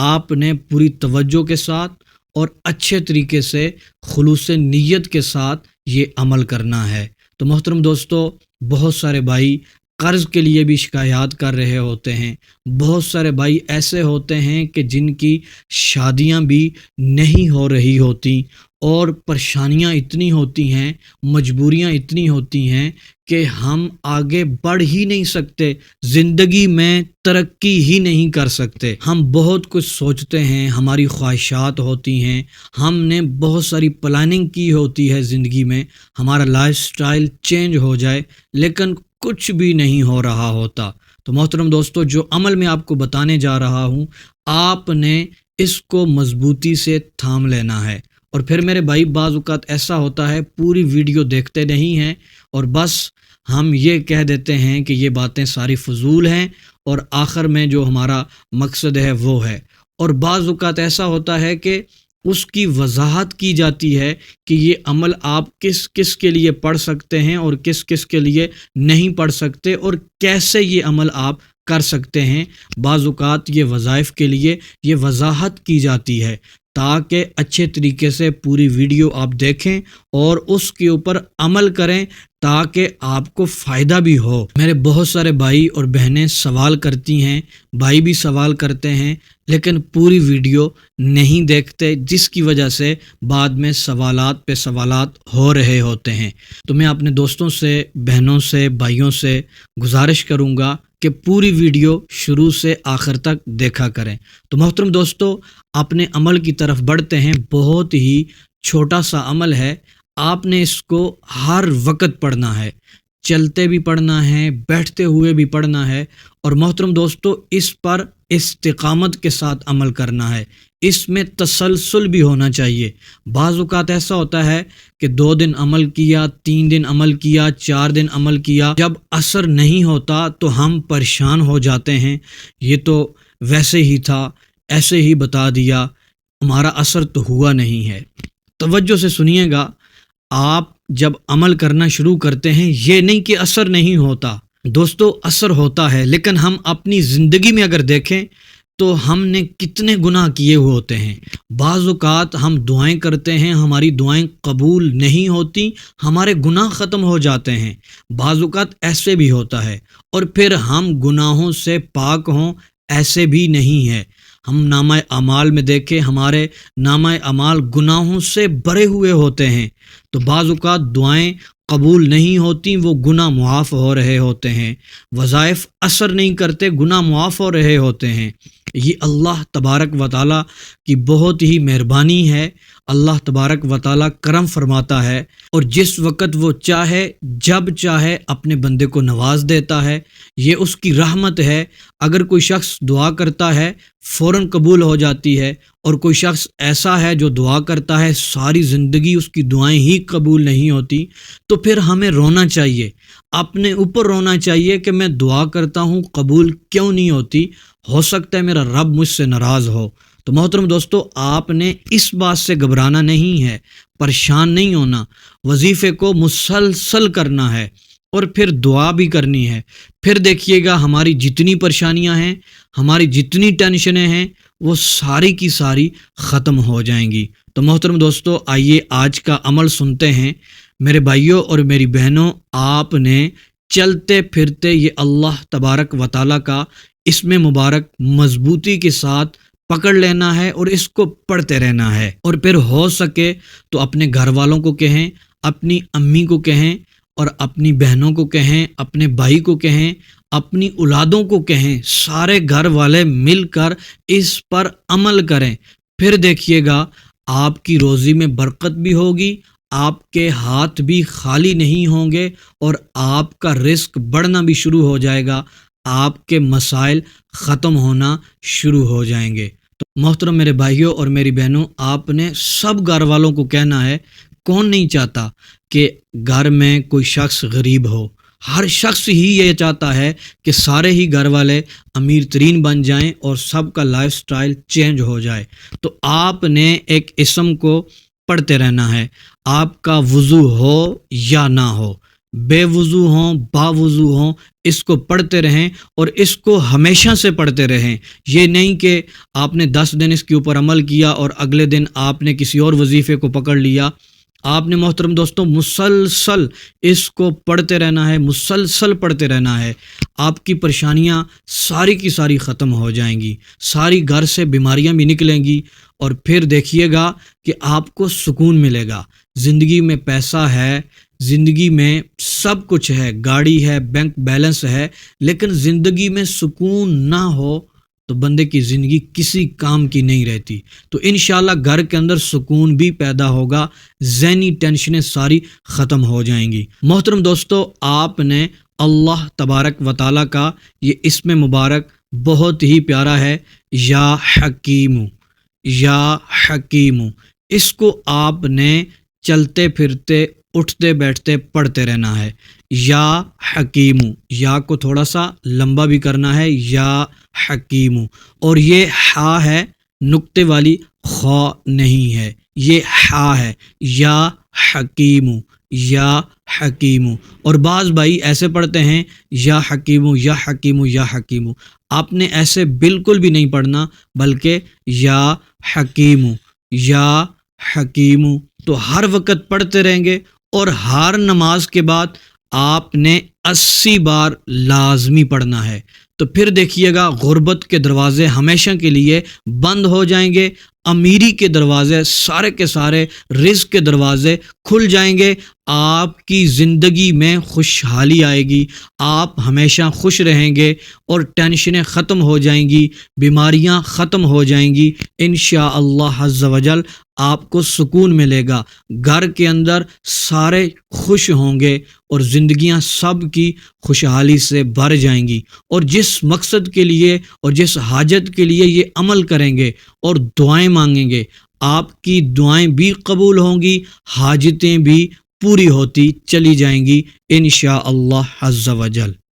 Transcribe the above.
آپ نے پوری توجہ کے ساتھ اور اچھے طریقے سے خلوص نیت کے ساتھ یہ عمل کرنا ہے۔ تو محترم دوستو، بہت سارے بھائی قرض کے لیے بھی شکایات کر رہے ہوتے ہیں، بہت سارے بھائی ایسے ہوتے ہیں کہ جن کی شادیاں بھی نہیں ہو رہی ہوتی اور پریشانیاں اتنی ہوتی ہیں، مجبوریاں اتنی ہوتی ہیں کہ ہم آگے بڑھ ہی نہیں سکتے، زندگی میں ترقی ہی نہیں کر سکتے۔ ہم بہت کچھ سوچتے ہیں، ہماری خواہشات ہوتی ہیں، ہم نے بہت ساری پلاننگ کی ہوتی ہے زندگی میں، ہمارا لائف سٹائل چینج ہو جائے، لیکن کچھ بھی نہیں ہو رہا ہوتا۔ تو محترم دوستو، جو عمل میں آپ کو بتانے جا رہا ہوں، آپ نے اس کو مضبوطی سے تھام لینا ہے۔ اور پھر میرے بھائی، بعض اوقات ایسا ہوتا ہے پوری ویڈیو دیکھتے نہیں ہیں اور بس ہم یہ کہہ دیتے ہیں کہ یہ باتیں ساری فضول ہیں اور آخر میں جو ہمارا مقصد ہے وہ ہے۔ اور بعض اوقات ایسا ہوتا ہے کہ اس کی وضاحت کی جاتی ہے کہ یہ عمل آپ کس کس کے لیے پڑھ سکتے ہیں اور کس کس کے لیے نہیں پڑھ سکتے، اور کیسے یہ عمل آپ کر سکتے ہیں۔ بعض اوقات یہ وظائف کے لیے یہ وضاحت کی جاتی ہے تاکہ اچھے طریقے سے پوری ویڈیو آپ دیکھیں اور اس کے اوپر عمل کریں تاکہ آپ کو فائدہ بھی ہو۔ میرے بہت سارے بھائی اور بہنیں سوال کرتی ہیں، بھائی بھی سوال کرتے ہیں، لیکن پوری ویڈیو نہیں دیکھتے، جس کی وجہ سے بعد میں سوالات پہ سوالات ہو رہے ہوتے ہیں۔ تو میں اپنے دوستوں سے، بہنوں سے، بھائیوں سے گزارش کروں گا کہ پوری ویڈیو شروع سے آخر تک دیکھا کریں۔ تو محترم دوستو، اپنے عمل کی طرف بڑھتے ہیں۔ بہت ہی چھوٹا سا عمل ہے، آپ نے اس کو ہر وقت پڑھنا ہے، چلتے بھی پڑھنا ہے، بیٹھتے ہوئے بھی پڑھنا ہے، اور محترم دوستو، اس پر استقامت کے ساتھ عمل کرنا ہے، اس میں تسلسل بھی ہونا چاہیے۔ بعض اوقات ایسا ہوتا ہے کہ 2 دن عمل کیا، 3 دن عمل کیا، 4 دن عمل کیا، جب اثر نہیں ہوتا تو ہم پریشان ہو جاتے ہیں، یہ تو ویسے ہی تھا، ایسے ہی بتا دیا، ہمارا اثر تو ہوا نہیں ہے۔ توجہ سے سنیے گا، آپ جب عمل کرنا شروع کرتے ہیں، یہ نہیں کہ اثر نہیں ہوتا، دوستو اثر ہوتا ہے، لیکن ہم اپنی زندگی میں اگر دیکھیں تو ہم نے کتنے گناہ کیے ہوئے ہوتے ہیں۔ بعض اوقات ہم دعائیں کرتے ہیں، ہماری دعائیں قبول نہیں ہوتی، ہمارے گناہ ختم ہو جاتے ہیں۔ بعض اوقات ایسے بھی ہوتا ہے، اور پھر ہم گناہوں سے پاک ہوں، ایسے بھی نہیں ہے۔ ہم نامہ اعمال میں دیکھیں، ہمارے نامہ اعمال گناہوں سے بھرے ہوئے ہوتے ہیں، تو بعض اوقات دعائیں قبول نہیں ہوتی، وہ گناہ معاف ہو رہے ہوتے ہیں، وظائف اثر نہیں کرتے، گناہ معاف ہو رہے ہوتے ہیں۔ یہ اللہ تبارک و تعالیٰ کی بہت ہی مہربانی ہے۔ اللہ تبارک و تعالیٰ کرم فرماتا ہے، اور جس وقت وہ چاہے، جب چاہے اپنے بندے کو نواز دیتا ہے، یہ اس کی رحمت ہے۔ اگر کوئی شخص دعا کرتا ہے فوراً قبول ہو جاتی ہے، اور کوئی شخص ایسا ہے جو دعا کرتا ہے ساری زندگی اس کی دعائیں ہی قبول نہیں ہوتی، تو پھر ہمیں رونا چاہیے، اپنے اوپر رونا چاہیے کہ میں دعا کرتا ہوں قبول کیوں نہیں ہوتی، ہو سکتا ہے میرا رب مجھ سے ناراض ہو۔ تو محترم دوستو، آپ نے اس بات سے گھبرانا نہیں ہے، پریشان نہیں ہونا، وظیفے کو مسلسل کرنا ہے، اور پھر دعا بھی کرنی ہے۔ پھر دیکھیے گا ہماری جتنی پریشانیاں ہیں، ہماری جتنی ٹینشنیں ہیں، وہ ساری کی ساری ختم ہو جائیں گی۔ تو محترم دوستو، آئیے آج کا عمل سنتے ہیں۔ میرے بھائیوں اور میری بہنوں، آپ نے چلتے پھرتے یہ اللہ تبارک و تعالیٰ کا اسم مبارک مضبوطی کے ساتھ پکڑ لینا ہے اور اس کو پڑھتے رہنا ہے، اور پھر ہو سکے تو اپنے گھر والوں کو کہیں، اپنی امی کو کہیں، اور اپنی بہنوں کو کہیں، اپنے بھائی کو کہیں، اپنی اولادوں کو کہیں، سارے گھر والے مل کر اس پر عمل کریں۔ پھر دیکھیے گا آپ کی روزی میں برکت بھی ہوگی، آپ کے ہاتھ بھی خالی نہیں ہوں گے، اور آپ کا رزق بڑھنا بھی شروع ہو جائے گا، آپ کے مسائل ختم ہونا شروع ہو جائیں گے۔ تو محترم میرے بھائیوں اور میری بہنوں، آپ نے سب گھر والوں کو کہنا ہے، کون نہیں چاہتا کہ گھر میں کوئی شخص غریب ہو؟ ہر شخص ہی یہ چاہتا ہے کہ سارے ہی گھر والے امیر ترین بن جائیں اور سب کا لائف سٹائل چینج ہو جائے۔ تو آپ نے ایک اسم کو پڑھتے رہنا ہے، آپ کا وضو ہو یا نہ ہو، بے وضو ہوں باوضو ہوں، اس کو پڑھتے رہیں اور اس کو ہمیشہ سے پڑھتے رہیں۔ یہ نہیں کہ آپ نے 10 دن اس کے اوپر عمل کیا اور اگلے دن آپ نے کسی اور وظیفے کو پکڑ لیا۔ آپ نے محترم دوستوں مسلسل اس کو پڑھتے رہنا ہے، مسلسل پڑھتے رہنا ہے۔ آپ کی پریشانیاں ساری کی ساری ختم ہو جائیں گی، ساری گھر سے بیماریاں بھی نکلیں گی، اور پھر دیکھیے گا کہ آپ کو سکون ملے گا۔ زندگی میں پیسہ ہے، زندگی میں سب کچھ ہے، گاڑی ہے، بینک بیلنس ہے، لیکن زندگی میں سکون نہ ہو تو بندے کی زندگی کسی کام کی نہیں رہتی۔ تو انشاءاللہ گھر کے اندر سکون بھی پیدا ہوگا، ذہنی ٹینشنیں ساری ختم ہو جائیں گی۔ محترم دوستو، آپ نے اللہ تبارک و تعالیٰ کا یہ اسم مبارک بہت ہی پیارا ہے، یا حکیم، یا حکیم۔ اس کو آپ نے چلتے پھرتے اٹھتے بیٹھتے پڑھتے رہنا ہے، یا حکیم۔ یا کو تھوڑا سا لمبا بھی کرنا ہے، یا حکیم، اور یہ ہا ہے، نقطے والی خا نہیں ہے، یہ ہا ہے، یا حکیم، یا حکیم۔ اور بعض بھائی ایسے پڑھتے ہیں یا حکیم یا حکیم یا حکیم۔ آپ نے ایسے بالکل بھی نہیں پڑھنا، بلکہ یا حکیم، یا حکیم۔ تو ہر وقت پڑھتے رہیں گے، اور ہر نماز کے بعد آپ نے 80 بار لازمی پڑھنا ہے۔ تو پھر دیکھیے گا غربت کے دروازے ہمیشہ کے لیے بند ہو جائیں گے، امیری کے دروازے سارے کے سارے، رزق کے دروازے کھل جائیں گے، آپ کی زندگی میں خوشحالی آئے گی، آپ ہمیشہ خوش رہیں گے، اور ٹینشنیں ختم ہو جائیں گی، بیماریاں ختم ہو جائیں گی۔ انشاءاللہ عز و جل آپ کو سکون ملے گا، گھر کے اندر سارے خوش ہوں گے، اور زندگیاں سب کی خوشحالی سے بھر جائیں گی۔ اور جس مقصد کے لیے اور جس حاجت کے لیے یہ عمل کریں گے اور دعائیں مانگیں گے، آپ کی دعائیں بھی قبول ہوں گی، حاجتیں بھی پوری ہوتی چلی جائیں گی انشاءاللہ عز و جل۔